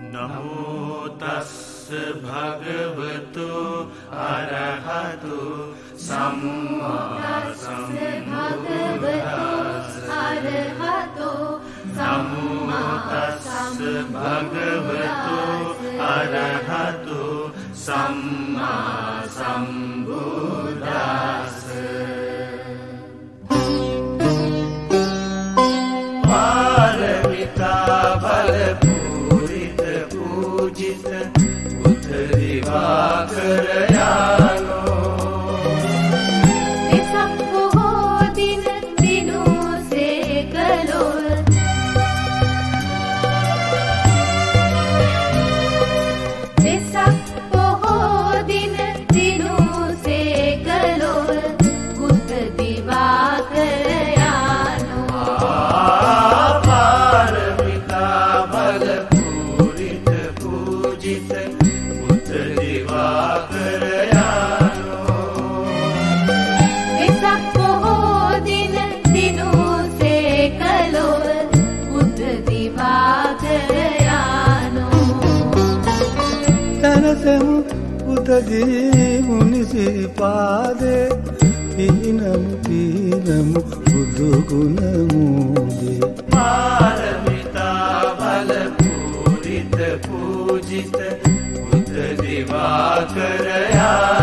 නමෝ තස්ස භගවතු අරහතු සම්මා සම්බුද්දස්ස. නමෝ තස්ස භගවතු අරහතු සම්මා සම්බුද්දස්ස. පාරමිතා බල පූරිත පූජිත බුද්ධ දිවාකර යානෝ. වෙසක් පොහෝ දින දිනුසේ කළොල්. වෙසක් පොහෝ දින දිනුසේ කළොල් බුද්ධ දිවාකර යානෝ. පාරමිතා බල පූරිත පූජිත බුද්ධ දිවාකර යානෝ. වෙසක් පොහෝ දින දිනුසේ කළොල් බුද්ධ දිවාකර යානෝ. තනතමු පුතදී මුනිසිරිපාදේ පිහිනමු පිහිනමු බුදු ගුණ මූදේ. පාරමිතා බල පූරිත පූජිත බුද්ධ දිවාකර යානෝ.